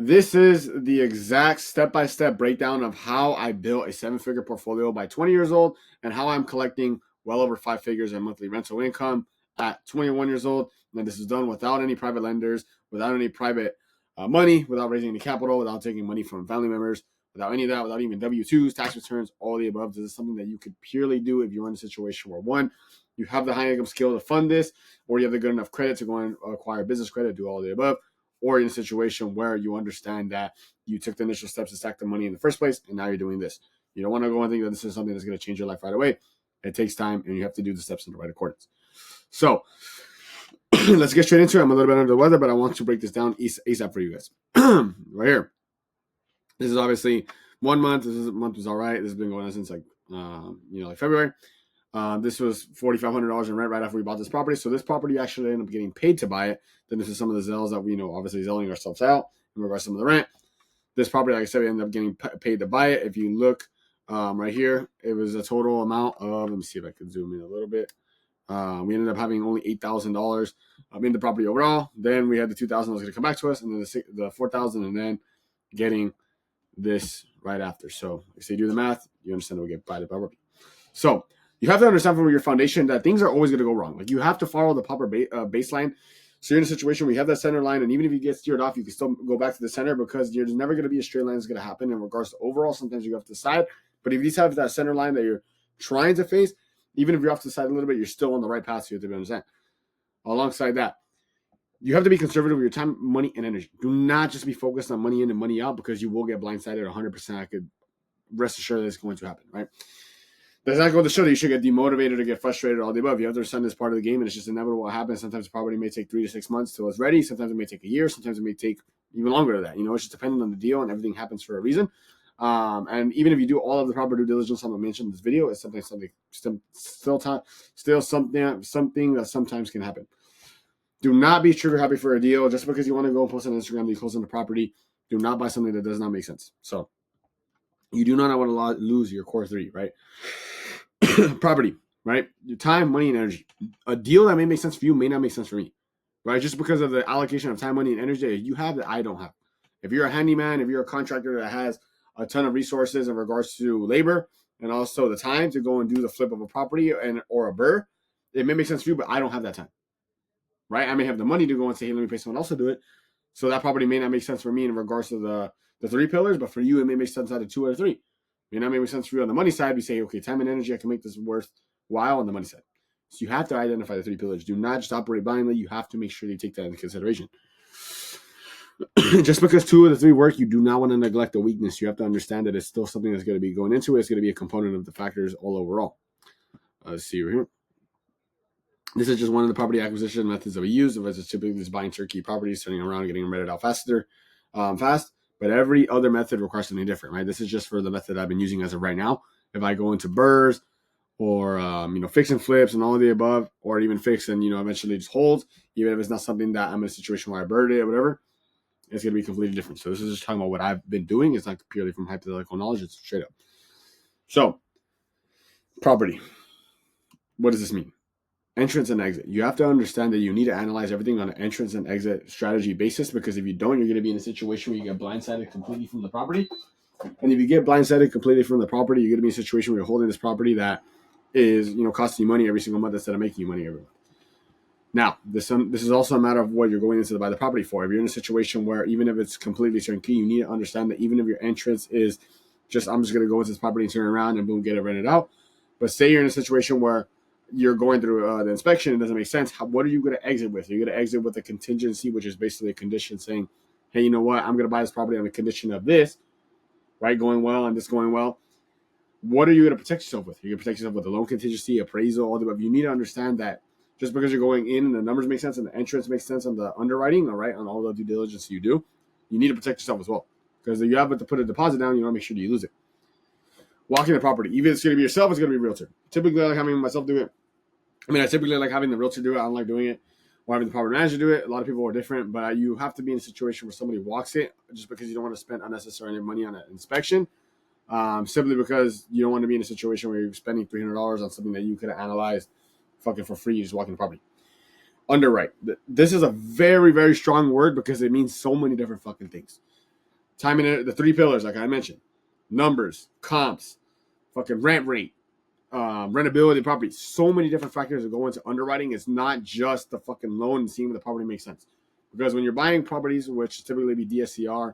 This is the exact step-by-step breakdown of how I built a 7-figure portfolio by 20 years old and how I'm collecting well over 5 figures in monthly rental income at 21 years old. And this is done without any private lenders, without any private money, without raising any capital, without taking money from family members, without any of that, without even W-2s, tax returns, all the above. This is something that you could purely do if you're in a situation where, one, you have the high income skill to fund this, or you have the good enough credit to go and acquire business credit, do all the above, or in a situation where you understand that you took the initial steps to stack the money in the first place, and now you're doing this. You don't want to go and think that this is something that's going to change your life right away. It takes time, and you have to do the steps in the right accordance. So let's get straight into it. I'm a little bit under the weather, but I want to break this down ASAP for you guys. Right here. This is obviously 1 month. This month was all right. This has been going on since like February. This was $4,500 in rent right after we bought this property. So this property actually ended up getting paid to buy it. Then this is some of the Zells that we obviously zelling ourselves out in regards to some of the rent. This property, like I said, we ended up getting paid to buy it. If you look right here, it was a total amount of, let me see if I could zoom in a little bit. We ended up having only $8,000 in the property overall. Then we had the $2,000 that was going to come back to us, and then the $4,000, and then getting this right after. So if you do the math, you understand that we get by the property. So you have to understand from your foundation that things are always going to go wrong. Like you have to follow the proper baseline. So you're in a situation where you have that center line, and even if you get steered off, you can still go back to the center because there's never going to be a straight line that's going to happen in regards to overall. Sometimes you have to decide. But if you just have that center line that you're trying to face, even if you're off to the side a little bit, you're still on the right path. So you have to understand. Alongside that, you have to be conservative with your time, money, and energy. Do not just be focused on money in and money out because you will get blindsided 100%. I could rest assured that it's going to happen, right? Does not go to show that you should get demotivated or get frustrated or all the above. You have to understand this part of the game, and it's just inevitable what happens. Sometimes the property may take 3 to 6 months till it's ready. Sometimes it may take a year. Sometimes it may take even longer than that. It's just dependent on the deal, and everything happens for a reason. And even if you do all of the proper due diligence I'm mentioned in this video, it's something still something that sometimes can happen. Do not be trigger happy for a deal just because you want to go and post on Instagram that you close on the property. Do not buy something that does not make sense. So you do not want to lose your core 3, right? Property, right? Your time, money, and energy. A deal that may make sense for you may not make sense for me, right? Just because of the allocation of time, money, and energy that you have that I don't have. If you're a handyman, if you're a contractor that has a ton of resources in regards to labor and also the time to go and do the flip of a property or a burr, it may make sense for you, but I don't have that time, right? I may have the money to go and say, hey, let me pay someone else to do it. So that property may not make sense for me in regards to the 3 pillars, but for you, it may make sense out of 2 or 3. May not make sense for you on the money side. We say, okay, time and energy, I can make this worthwhile on the money side. So you have to identify the 3 pillars. Do not just operate blindly. You have to make sure you take that into consideration. Just because 2 of the 3 work, you do not want to neglect the weakness. You have to understand that it's still something that's going to be going into it. It's going to be a component of the factors all overall. Let's see right here. This is just one of the property acquisition methods that we use. It's typically just buying turnkey properties, turning around, getting them rented out fast. But every other method requires something different, right? This is just for the method I've been using as of right now. If I go into burrs or, fix and flips and all of the above, or even fix and, eventually just hold, even if it's not something that I'm in a situation where I bird it or whatever, it's going to be completely different. So this is just talking about what I've been doing. It's not purely from hypothetical knowledge. It's straight up. So property. What does this mean? Entrance and exit. You have to understand that you need to analyze everything on an entrance and exit strategy basis, because if you don't, you're going to be in a situation where you get blindsided completely from the property. And if you get blindsided completely from the property, you're going to be in a situation where you're holding this property that is, costing you money every single month instead of making you money every month. Now, this is also a matter of what you're going into to buy the property for. If you're in a situation where even if it's completely turnkey, you need to understand that even if your entrance is just, I'm just going to go into this property and turn around and boom, get it rented out. But say you're in a situation where you're going through the inspection, it doesn't make sense. What are you going to exit with? You're going to exit with a contingency, which is basically a condition saying, hey, you know what? I'm going to buy this property on the condition of this, right? Going well and this going well. What are you going to protect yourself with? You're going to protect yourself with a loan contingency, appraisal, all the above. You need to understand that just because you're going in and the numbers make sense and the entrance makes sense on the underwriting, all right, on all the due diligence you do, you need to protect yourself as well. Because if you have to put a deposit down, you want to make sure you lose it. Walking the property. Either it's going to be yourself, it's going to be a realtor. Typically, I like having myself do it. I typically like having the realtor do it. I don't like doing it or having the property manager do it. A lot of people are different, but you have to be in a situation where somebody walks it just because you don't want to spend unnecessary money on an inspection. Simply because you don't want to be in a situation where you're spending $300 on something that you could have analyzed fucking for free. You just walking the property. Underwrite. This is a very, very strong word because it means so many different fucking things. Timing, the three pillars, like I mentioned: numbers, comps, fucking rent rate, rentability of property. So many different factors that go into underwriting. It's not just the fucking loan and seeing if the property makes sense. Because when you're buying properties, which typically be DSCR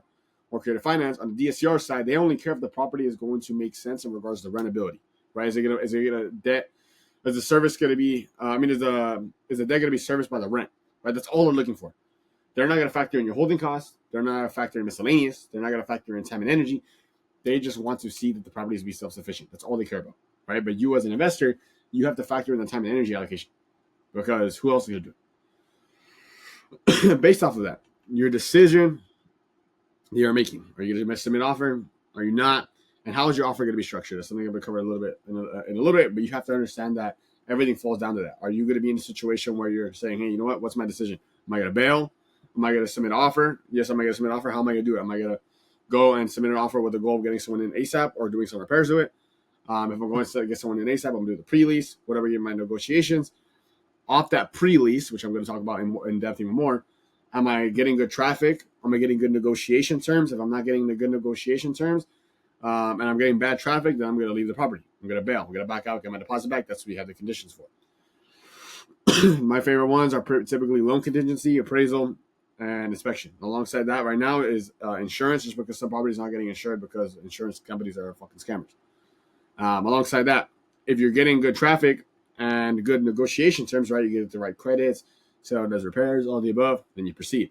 or creative finance, on the DSCR side, they only care if the property is going to make sense in regards to rentability, right? Is it gonna debt? Is the service going to be? Is the debt going to be serviced by the rent? Right. That's all they're looking for. They're not going to factor in your holding costs. They're not going to factor in miscellaneous. They're not going to factor in time and energy. They just want to see that the properties be self-sufficient. That's all they care about, right? But you as an investor, you have to factor in the time and energy allocation because who else is going to do it? Based off of that, your decision that you're making. Are you going to submit an offer? Are you not? And how is your offer going to be structured? That's something I'm going to cover a little bit in a little bit, but you have to understand that everything falls down to that. Are you going to be in a situation where you're saying, hey, you know what? What's my decision? Am I going to bail? Am I going to submit an offer? Yes, am I going to submit an offer? How am I going to do it? Am I going to go and submit an offer with the goal of getting someone in ASAP or doing some repairs to it? If I'm going to get someone in ASAP, I'm going to do the pre-lease, whatever you my negotiations. Off that pre-lease, which I'm going to talk about in depth even more, am I getting good traffic? Am I getting good negotiation terms? If I'm not getting the good negotiation terms and I'm getting bad traffic, then I'm going to leave the property. I'm going to bail. I'm going to back out, get my deposit back. That's what we have the conditions for. My favorite ones are typically loan contingency, appraisal, and inspection. Alongside that right now is insurance, just because some properties are not getting insured because insurance companies are fucking scammers. Alongside that, if you're getting good traffic and good negotiation terms, right, you get the right credits, seller does repairs, all the above, then you proceed.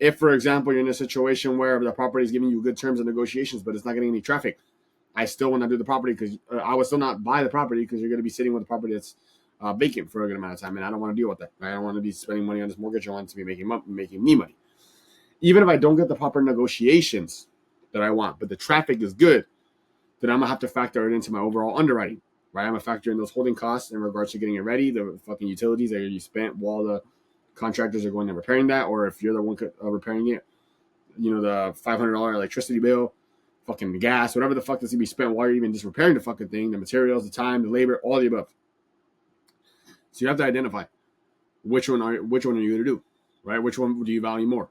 If, for example, you're in a situation where the property is giving you good terms and negotiations, but it's not getting any traffic, I still want to do the property because I would still not buy the property because you're going to be sitting with a property that's vacant for a good amount of time, and I don't want to deal with that. I don't want to be spending money on this mortgage. I want it to be making me money. Even if I don't get the proper negotiations that I want, but the traffic is good, then I'm going to have to factor it into my overall underwriting, right? I'm going to factor in those holding costs in regards to getting it ready, the fucking utilities that you spent while the contractors are going and repairing that, or if you're the one repairing it, the $500 electricity bill, fucking gas, whatever the fuck that's going to be spent while you're even just repairing the fucking thing, the materials, the time, the labor, all the above. So you have to identify which one are you going to do, right? Which one do you value more?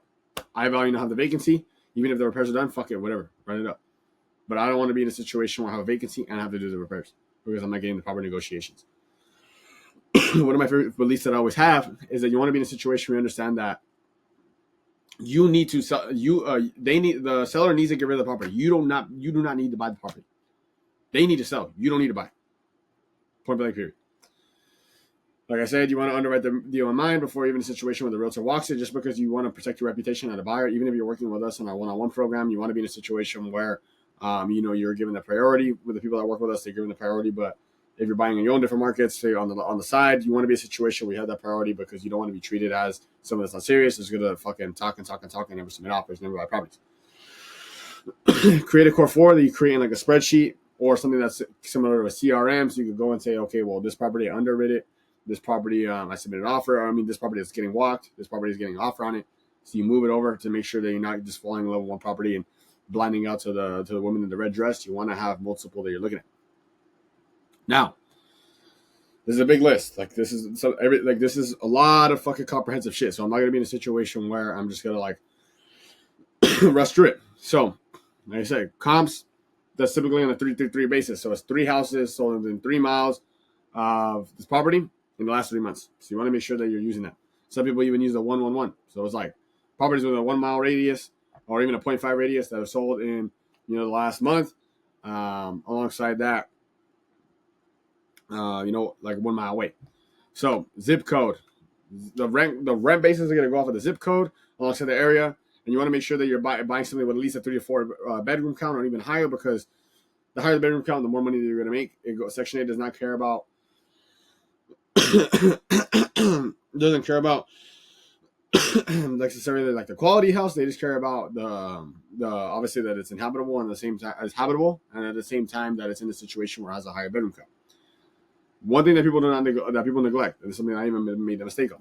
I value to have the vacancy. Even if the repairs are done, fuck it, whatever, run it up. But I don't want to be in a situation where I have a vacancy and I have to do the repairs because I'm not getting the proper negotiations. One of my favorite beliefs that I always have is that you want to be in a situation where you understand that you need to sell. The seller needs to get rid of the property. You do not need to buy the property. They need to sell. You don't need to buy. Point blank period. Like I said, you want to underwrite the deal in mind before even a situation where the realtor walks it, just because you want to protect your reputation as a buyer. Even if you're working with us on our one-on-one program, you want to be in a situation where, you're given the priority with the people that work with us. They're given the priority, but if you're buying in your own different markets, say on the side, you want to be a situation where you have that priority because you don't want to be treated as someone that's not serious, is going to fucking talk and never submit offers, never buy properties. Create a core four that you create in like a spreadsheet or something that's similar to a CRM, so you can go and say, okay, well, this property I underwrite it. This property, I submitted an offer. This property is getting walked. This property is getting an offer on it. So you move it over to make sure that you're not just falling in love with one property and blinding out to the woman in the red dress. You want to have multiple that you're looking at. Now, this is a big list. This is a lot of fucking comprehensive shit. So I'm not gonna be in a situation where I'm just gonna rush through it. So, like I said, comps, that's typically on a 3-3 basis. So it's 3 houses sold within 3 miles of this property in the last 3 months. So you want to make sure that you're using that. Some people even use the 1-1-1. So it's like properties with a 1 mile radius or even a 0.5 radius that are sold in, the last month. Alongside that, like 1 mile away. So zip code, the rent basis are going to go off of the zip code alongside the area. And you want to make sure that you're buying something with at least a 3 to 4 bedroom count or even higher, because the higher the bedroom count, the more money that you're going to make. Section 8 does not care about doesn't care about necessarily like the quality house. They just care about the obviously that it's inhabitable and at the same time it's habitable, and at the same time that it's in a situation where it has a higher bedroom count. One thing that people neglect, and it's something I even made a mistake on.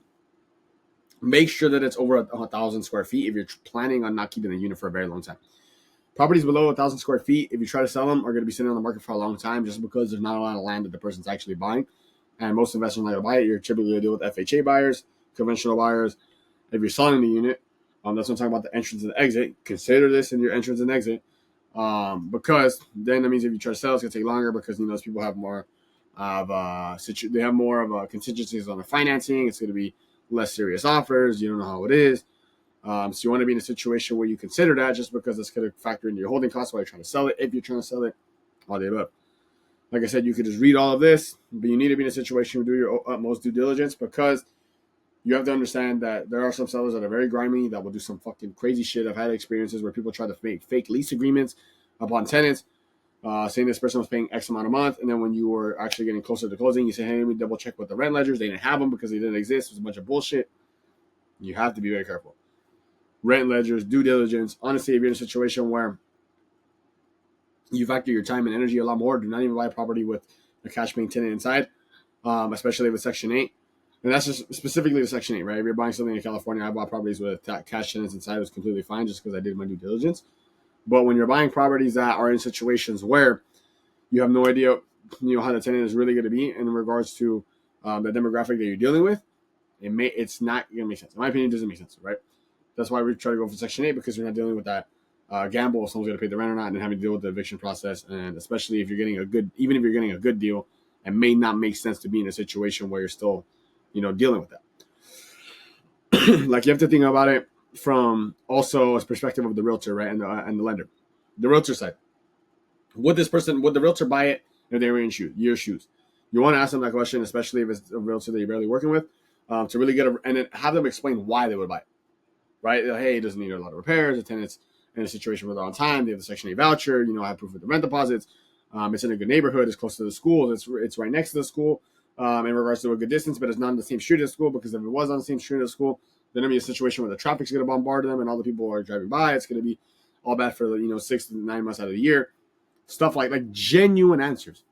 Make sure that it's over 1,000 square feet if you're planning on not keeping the unit for a very long time. Properties below 1,000 square feet, if you try to sell them, are going to be sitting on the market for a long time just because there's not a lot of land that the person's actually buying. And most investors are not going to buy it. You're typically going to deal with FHA buyers, conventional buyers. If you're selling the unit, That's what I'm talking about, the entrance and the exit. Consider this in your entrance and exit. Because then that means if you try to sell, it's gonna take longer because those people have more of they have more of contingencies on the financing. It's gonna be less serious offers. You don't know how it is. So you want to be in a situation where you consider that, just because it's going to factor into your holding costs while you're trying to sell it. If you're trying to sell it, all the above. Like I said, you could just read all of this, but you need to be in a situation where you do your utmost due diligence, because you have to understand that there are some sellers that are very grimy, that will do some fucking crazy shit. I've had experiences where people try to make fake lease agreements upon tenants, saying this person was paying X amount a month, and then when you were actually getting closer to closing, you say, hey, let me double check with the rent ledgers. They didn't have them because they didn't exist. It was a bunch of bullshit. You have to be very careful. Rent ledgers, due diligence. Honestly, if you're in a situation where you factor your time and energy a lot more, do not even buy a property with a cash paying tenant inside, especially with Section 8. And that's just specifically the Section 8, right? If you're buying something in California, I bought properties with cash tenants inside. It was completely fine just because I did my due diligence. But when you're buying properties that are in situations where you have no idea, how the tenant is really going to be in regards to the demographic that you're dealing with, it's not going to make sense. In my opinion, it doesn't make sense, right? That's why we try to go for Section 8, because you're not dealing with that gamble if someone's going to pay the rent or not, and having to deal with the eviction process. And especially if you're getting even if you're getting a good deal, it may not make sense to be in a situation where you're still, dealing with that. Like, you have to think about it from also a perspective of the realtor, right, and the lender. The realtor side, would the realtor buy it if they were in your shoes? You want to ask them that question, especially if it's a realtor that you're barely working with, to really and then have them explain why they would buy it. Right? Hey, it doesn't need a lot of repairs. The tenant's in a situation where they're on time. They have the Section 8 voucher. I have proof of the rent deposits. It's in a good neighborhood. It's close to the school. It's right next to the school in regards to a good distance, but it's not on the same street as school, because if it was on the same street as school, then there'll be a situation where the traffic's going to bombard them and all the people are driving by. It's going to be all bad for 6 to 9 months out of the year. Stuff like genuine answers.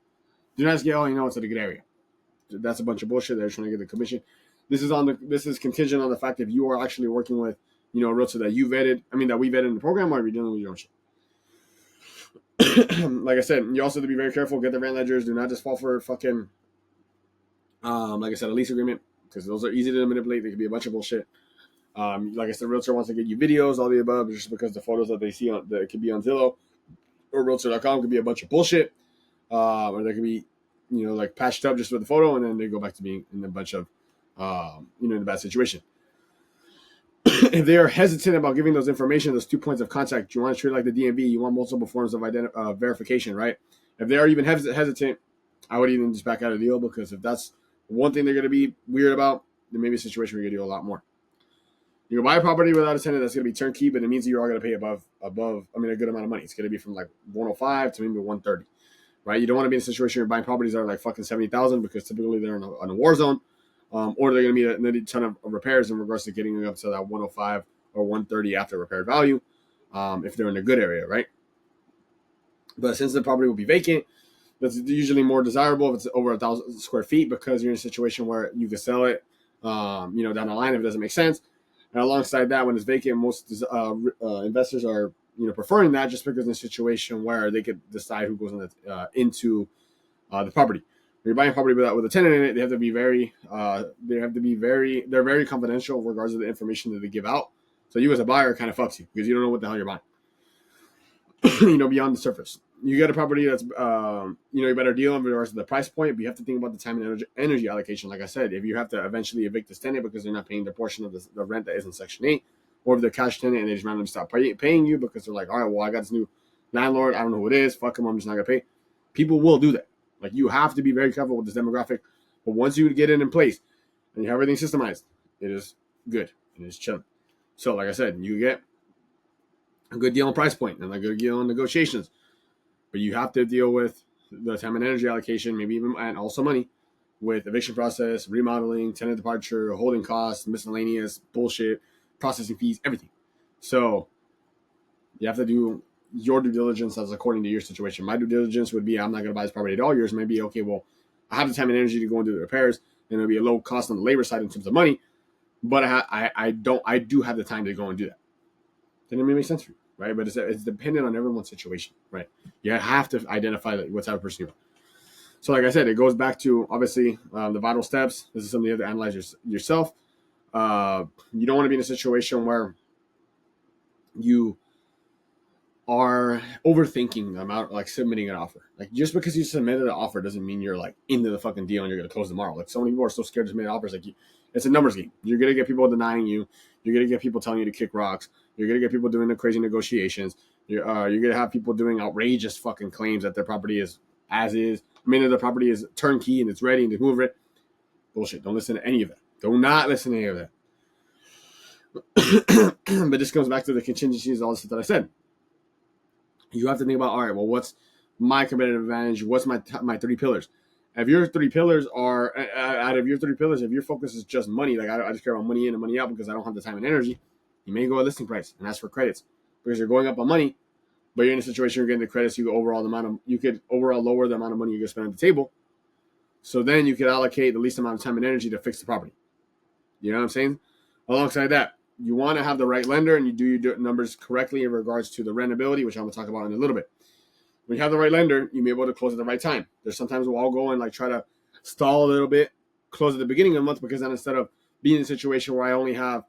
Do not just get, it's in a good area. That's a bunch of bullshit. They're trying to get the commission. This is contingent on the fact if you are actually working with a realtor that we vetted in the program, or you're dealing with your own shit. Like I said, you also have to be very careful. Get the rent ledgers. Do not just fall for fucking, like I said, a lease agreement, because those are easy to manipulate. They could be a bunch of bullshit. Like I said, realtor wants to get you videos, all the above, just because the photos that they see that could be on Zillow or Realtor.com could be a bunch of bullshit, or they could be, like patched up just with the photo, and then they go back to being in a bunch of, in a bad situation. If they are hesitant about giving those information, those 2 points of contact, you want to treat it like the DMV. You want multiple forms of verification, right? If they are even hesitant, I would even just back out of the deal, because if that's one thing they're going to be weird about, then maybe a situation where you're going to do a lot more. You can buy a property without a tenant that's going to be turnkey, but it means you are going to pay above, a good amount of money. It's going to be from like 105 to maybe 130, right? You don't want to be in a situation where you're buying properties that are like fucking 70,000, because typically they're in a war zone. Or they're going to need a ton of repairs in regards to getting up to that 105 or 130 after repair value, if they're in a good area, right? But since the property will be vacant, that's usually more desirable if it's over 1,000 square feet, because you're in a situation where you can sell it, down the line if it doesn't make sense. And alongside that, when it's vacant, most investors are preferring that, just because in a situation where they could decide who goes into the property. When you're buying a property with a tenant in it, they have to be they're very confidential in regards to the information that they give out. So you as a buyer kind of fucks you, because you don't know what the hell you're buying. Beyond the surface. You get a property that's, you better deal in regards to the price point, but you have to think about the time and energy allocation. Like I said, if you have to eventually evict this tenant because they're not paying their portion of the rent that is in Section 8, or if they're cash tenant and they just randomly stop paying you because they're like, all right, well, I got this new landlord. I don't know who it is. Fuck him. I'm just not going to pay. People will do that. Like, you have to be very careful with this demographic. But once you get it in place and you have everything systemized, it is good. It is chilling. So, like I said, you get a good deal on price point and a good deal on negotiations. But you have to deal with the time and energy allocation, maybe even, and also money, with eviction process, remodeling, tenant departure, holding costs, miscellaneous bullshit, processing fees, everything. So you have to do your due diligence as according to your situation. My due diligence would be, I'm not going to buy this property at all. Yours may be, okay, well, I have the time and energy to go and do the repairs, and it'll be a low cost on the labor side in terms of money, but I do have the time to go and do that. Then it may make sense for you, right? But it's dependent on everyone's situation, right? You have to identify what type of person you are. So like I said, it goes back to, obviously, the vital steps. This is something you have to analyze yourself. You don't want to be in a situation where you are overthinking about like submitting an offer. Like just because you submitted an offer doesn't mean you're like into the fucking deal and you're gonna close tomorrow. Like so many people are so scared to submit offers. Like it's a numbers game. You're gonna get people denying you. You're gonna get people telling you to kick rocks. You're gonna get people doing the crazy negotiations. You're gonna have people doing outrageous fucking claims that their property is as is. I mean, that the property is turnkey and it's ready and to move it. Bullshit. Don't listen to any of that. Do not listen to any of that. But this comes back to the contingencies, all the stuff that I said. You have to think about, all right, well, what's my competitive advantage? What's my 3 pillars? If your 3 pillars are, out of your 3 pillars, if your focus is just money, like I just care about money in and money out because I don't have the time and energy, you may go a listing price and ask for credits because you're going up on money, but you're in a situation you're getting the credits, you could overall lower the amount of money you're going to spend on the table. So then you could allocate the least amount of time and energy to fix the property. You know what I'm saying? Alongside that, you want to have the right lender and you do your numbers correctly in regards to the rentability, which I'm going to talk about in a little bit. When you have the right lender, you may be able to close at the right time. There's sometimes we'll all go and like try to stall a little bit, close at the beginning of the month, because then instead of being in a situation where I only have,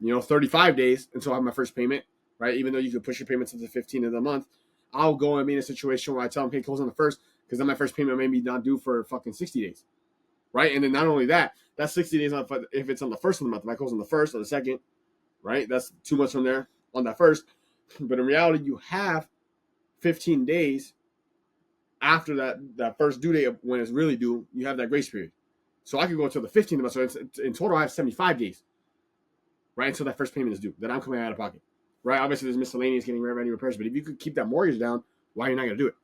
35 days until I have my first payment, right? Even though you could push your payments to the 15th of the month, I'll go and be in a situation where I tell them, hey, close on the first, because then my first payment may be not due for fucking 60 days, right? And then not only that, that's 60 days if it's on the first of the month. If I close on the first or the second, right? That's 2 months from there on that first. But in reality, you have 15 days after that first due date of when it's really due. You have that grace period. So I could go until the 15th of the month. So in total, I have 75 days, right? Until that first payment is due that I'm coming out of pocket, right? Obviously, there's miscellaneous getting revenue repairs. But if you could keep that mortgage down, why are you not going to do it?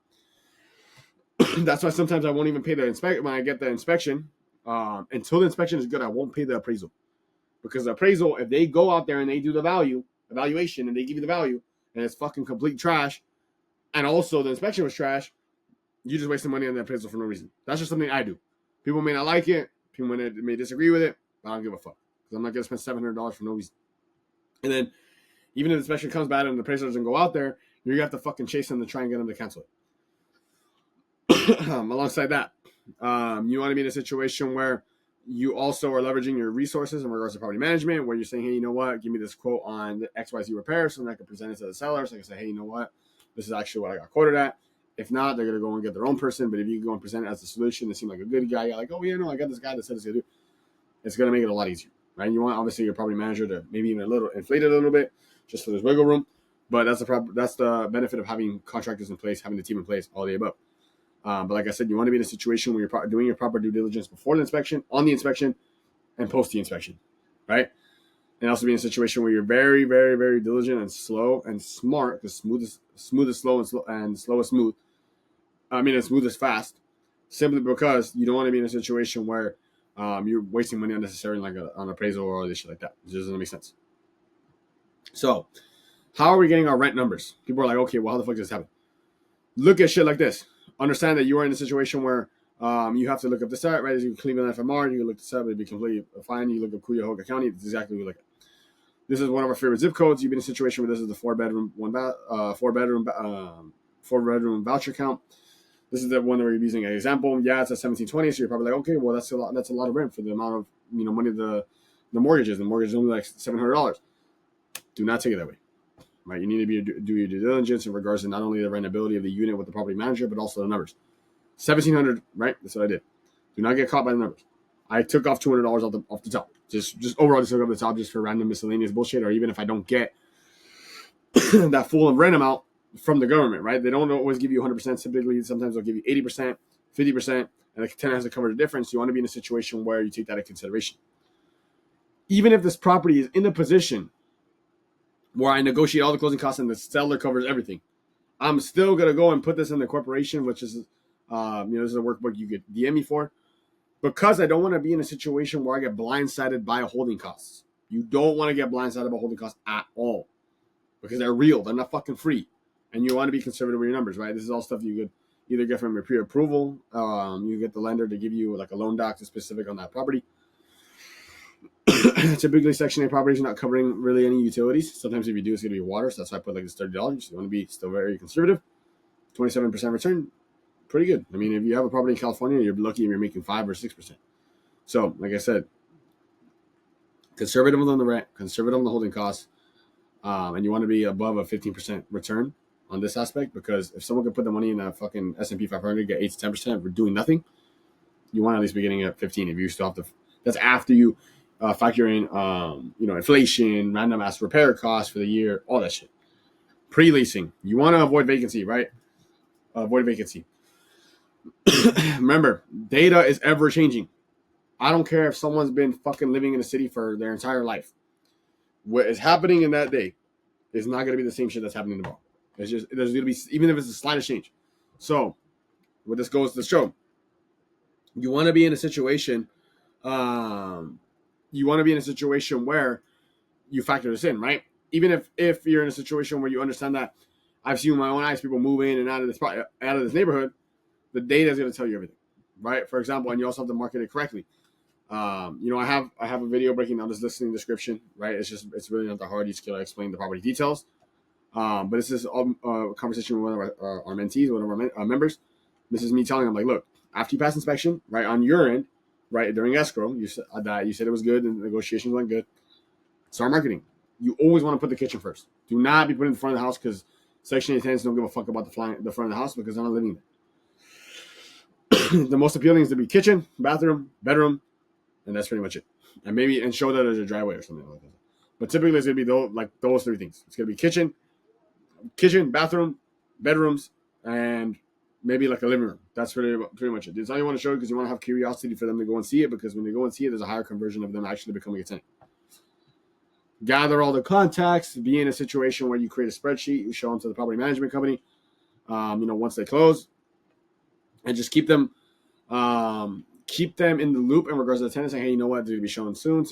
That's why sometimes I won't even pay the inspection when I get the inspection. Until the inspection is good, I won't pay the appraisal. Because the appraisal, if they go out there and they do the evaluation, and they give you the value, and it's fucking complete trash, and also the inspection was trash, you just wasting money on the appraisal for no reason. That's just something I do. People may not like it. People may disagree with it. But I don't give a fuck. Because I'm not going to spend $700 for no reason. And then, even if the inspection comes bad and the appraisal doesn't go out there, you're going to have to fucking chase them to try and get them to cancel it. Alongside that, you want to be in a situation where you also are leveraging your resources in regards to property management, where you're saying, hey, you know what, give me this quote on the XYZ repair so that I can present it to the seller. So I can say, hey, you know what, this is actually what I got quoted at. If not, they're going to go and get their own person. But if you go and present it as a solution, they seem like a good guy. You're like, oh, yeah, no, I got this guy that said it's going to do. It's going to make it a lot easier, right? And you want, obviously, your property manager to maybe even inflate it a little bit just for this wiggle room. But that's the benefit of having contractors in place, having the team in place, all the above. But like I said, you want to be in a situation where you're doing your proper due diligence before the inspection, on the inspection, and post the inspection, right? And also be in a situation where you're very, very, very diligent and slow and smart, because smooth is slow and slow is smooth. And smooth is fast, simply because you don't want to be in a situation where you're wasting money unnecessarily, like on appraisal or all this shit like that. It doesn't make sense. So, how are we getting our rent numbers? People are like, okay, well, how the fuck does this happen? Look at shit like this. Understand that you are in a situation where you have to look up the site, right? As you Cleveland FMR, you can look this up, it'd be completely fine. You look up Cuyahoga County, it's exactly what you look at. This is one of our favorite zip codes. You've been in a situation where this is the 4-bedroom voucher count. This is the one that we're using as an example. Yeah, it's at 1720, so you're probably like, okay, well, that's a lot of rent for the amount of money the mortgage is. The mortgage is only like $700. Do not take it that way. Right, you need to do your due diligence in regards to not only the rentability of the unit with the property manager, but also the numbers. 1,700, right? That's what I did. Do not get caught by the numbers. I took off $200 off the top. Just overall, just took off the top just for random miscellaneous bullshit, or even if I don't get that full rent amount from the government, right? They don't always give you 100%. Typically, sometimes they'll give you 80%, 50%, and the tenant has to cover the difference. You want to be in a situation where you take that into consideration. Even if this property is in a position where I negotiate all the closing costs and the seller covers everything, I'm still going to go and put this in the corporation, which is, this is a workbook you get DM me for, because I don't want to be in a situation where I get blindsided by holding costs. You don't want to get blindsided by holding costs at all, because they're real. They're not fucking free. And you want to be conservative with your numbers, right? This is all stuff you could either get from your pre-approval. You get the lender to give you like a loan doc that's specific on that property. Typically, Section 8 properties are not covering really any utilities. Sometimes if you do, it's going to be water. So that's why I put like this $30. You want to be still very conservative. 27% return, pretty good. I mean, if you have a property in California, you're lucky if you're making 5 or 6%. So, like I said, conservative on the rent, conservative on the holding costs. and you want to be above a 15% return on this aspect, because if someone could put the money in a fucking S&P 500, get 8 to 10% for doing nothing, you want to at least be getting at 15. If you still have to, that's after you factor in, inflation, random ass repair costs for the year, all that shit. Pre-leasing, you want to avoid vacancy, right? Avoid vacancy. Remember, data is ever changing. I don't care if someone's been fucking living in a city for their entire life. What is happening in that day is not going to be the same shit that's happening tomorrow. It's just, there's going to be, even if it's the slightest change. So, what this goes to show, you want to be in a situation, where you factor this in, right? Even if you're in a situation where you understand that, I've seen with my own eyes people move in and out of this neighborhood, the data is going to tell you everything, right? For example, and you also have to market it correctly. I have a video breaking down this listing description, right? It's really not that hard. You just gotta explain the property details. But this is a conversation with one of our mentees, one of our members. This is me telling them, like, look, after you pass inspection, right, on your end, right, during escrow, you said it was good and the negotiations went good. Start marketing. You always want to put the kitchen first. Do not be put in the front of the house, because Section 8 tenants don't give a fuck about the front of the house because they're not living there. The most appealing is to be kitchen, bathroom, bedroom, and that's pretty much it. And show that there's a driveway or something like that. But typically it's gonna be those three things. It's gonna be kitchen, bathroom, bedrooms, and maybe like a living room. That's pretty much it. It's all you want to show, because you want to have curiosity for them to go and see it, because when they go and see it, there's a higher conversion of them actually becoming a tenant. Gather all the contacts. Be in a situation where you create a spreadsheet. You show them to the property management company. Once they close, and just keep them in the loop in regards to the tenants, saying, hey, you know what, they're going to be showing soon,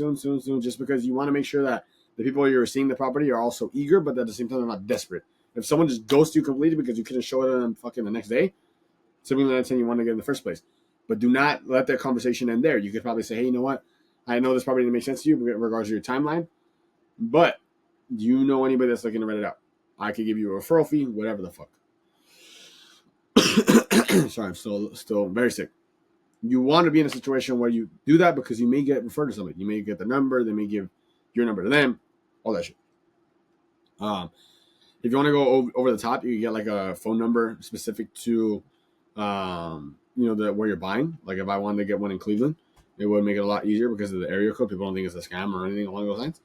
just because you want to make sure that the people you're seeing the property are also eager, but at the same time, they're not desperate. If someone just ghosts you completely because you couldn't show it to them fucking the next day, typically that's saying you want to get in the first place. But do not let that conversation end there. You could probably say, hey, you know what, I know this property didn't make sense to you in regards to your timeline, but do you know anybody that's looking to rent it out? I could give you a referral fee, whatever the fuck. Sorry, I'm still very sick. You want to be in a situation where you do that, because you may get referred to somebody. You may get the number. They may give your number to them. All that shit. If you want to go over the top, you can get like a phone number specific to, where you're buying. Like if I wanted to get one in Cleveland, it would make it a lot easier because of the area code. People don't think it's a scam or anything along those lines.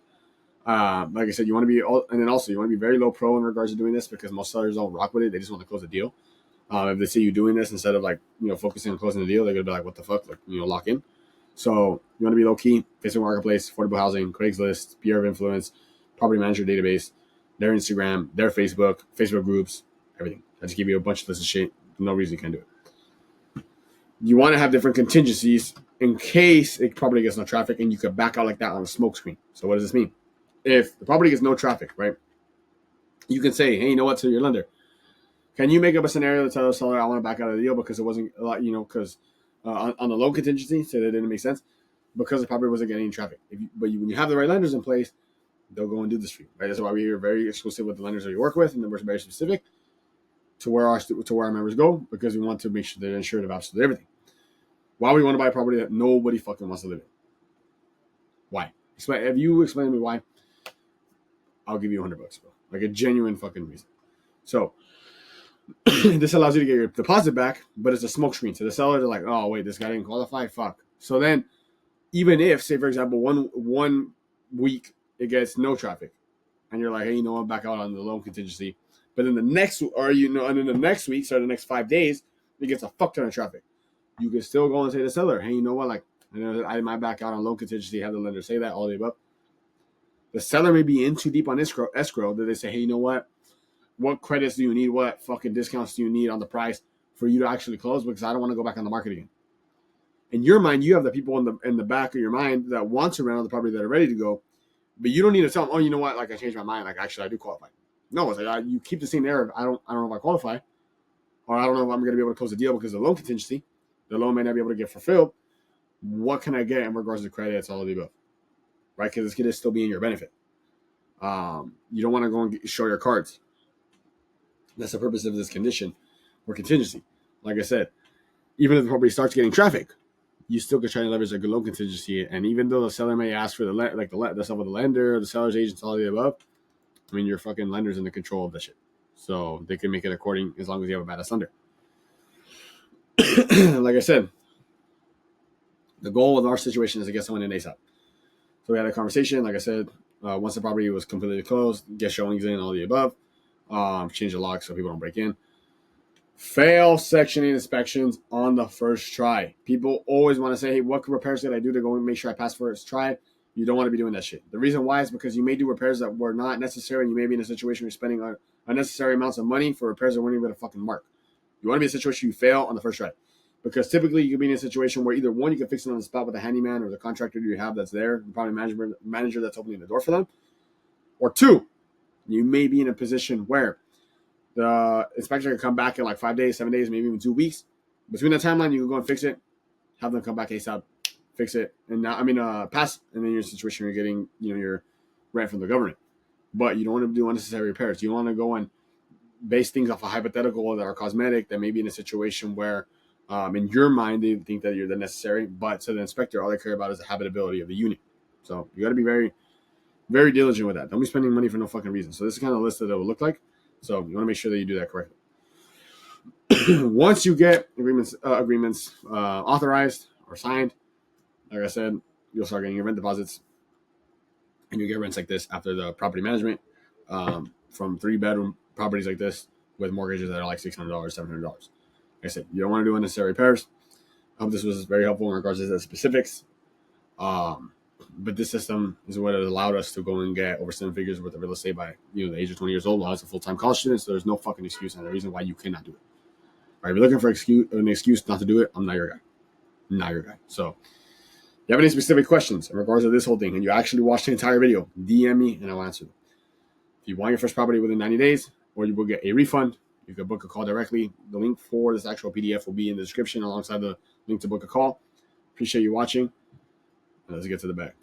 Like I said, you want to be, and then also you want to be very low pro in regards to doing this, because most sellers don't rock with it. They just want to close a deal. If they see you doing this instead of focusing on closing the deal, they're gonna be like, "What the fuck?" Lock in. So you want to be low key. Facebook Marketplace, affordable housing, Craigslist, sphere of influence, property manager database, their Instagram, their Facebook groups, everything. I just give you a bunch of lists of shit. No reason you can't do it. You want to have different contingencies in case it property gets no traffic, and you could back out like that on a smoke screen. So what does this mean? If the property gets no traffic, right? You can say, "Hey, you know what?" to your lender. Can you make up a scenario to tell the seller, I want to back out of the deal because it wasn't a lot, because on the loan contingency, so that didn't make sense, because the property wasn't getting any traffic. When you have the right lenders in place, they'll go and do this for you, right? That's why we are very exclusive with the lenders that we work with, and then we're very specific to where our members go, because we want to make sure they're insured of absolutely everything. Why we want to buy a property that nobody fucking wants to live in? Why? If you explain to me why, I'll give you $100, bro. Like a genuine fucking reason. So this allows you to get your deposit back, but it's a smokescreen. So the sellers are like, oh, wait, this guy didn't qualify? Fuck. So then, even if, say, for example, one week it gets no traffic, and you're like, hey, I'm back out on the loan contingency. But then the next week, so the next 5 days, it gets a fuck ton of traffic. You can still go and say to the seller, hey, you know what? I might back out on loan contingency, have the lender say that, all the above. The seller may be in too deep on escrow that they say, hey, you know what? What credits do you need? What fucking discounts do you need on the price for you to actually close? Because I don't want to go back on the market again. In your mind, you have the people in the back of your mind that want to rent on the property that are ready to go, but you don't need to tell them, oh, you know what? Like, I changed my mind. Like, actually, I do qualify. No, it's like you keep the same narrative. I don't know if I qualify, or I don't know if I'm going to be able to close the deal because of the loan contingency. The loan may not be able to get fulfilled. What can I get in regards to credit? It's all of the above, right? Because it's going to still be in your benefit. You don't want to go and show your cards. That's the purpose of this condition or contingency. Like I said, even if the property starts getting traffic, you still could try to leverage a good loan contingency. And even though the seller may ask for the stuff with the lender, the seller's agent, all of the above, I mean, your fucking lender's in the control of the shit. So they can make it according as long as you have a badass lender. Like I said, the goal with our situation is to get someone in ASAP. So we had a conversation. Like I said, once the property was completely closed, get showings in, all the above. Change the lock so people don't break in. Fail Section 8 inspections on the first try. People always want to say, hey, what repairs did I do to go and make sure I pass first try? You don't want to be doing that shit. The reason why is because you may do repairs that were not necessary, and you may be in a situation where you're spending unnecessary amounts of money for repairs that weren't even a fucking mark. You want to be in a situation you fail on the first try. Because typically you can be in a situation where either one, you can fix it on the spot with a handyman or the contractor you have that's there, the property manager that's opening the door for them. Or two, you may be in a position where the inspector can come back in like 5 days, 7 days, maybe even 2 weeks. Between that timeline, you can go and fix it, have them come back ASAP, fix it, and now pass, and then you're in a situation where you're getting your rent from the government. But you don't want to do unnecessary repairs. You want to go and base things off a hypothetical that are cosmetic, that may be in a situation where in your mind they think that you're the necessary, but to the inspector, all they care about is the habitability of the unit. So you got to be very, very diligent with that. Don't be spending money for no fucking reason. So this is kind of a list that it will look like. So you want to make sure that you do that correctly. Once you get agreements authorized or signed, like I said, you'll start getting your rent deposits, and you get rents like this after the property management from 3-bedroom properties like this with mortgages that are like $600, $700. Like I said, you don't want to do unnecessary repairs. I hope this was very helpful in regards to the specifics. But this system is what has allowed us to go and get over 7 figures worth of real estate by the age of 20 years old while as a full-time college student. So there's no fucking excuse and a reason why you cannot do it. All right, if you're looking for an excuse not to do it, I'm not your guy. I'm not your guy. So if you have any specific questions in regards to this whole thing and you actually watched the entire video, DM me and I'll answer them. If you want your first property within 90 days or you will get a refund, you can book a call directly. The link for this actual PDF will be in the description alongside the link to book a call. Appreciate you watching. Let's get to the bag.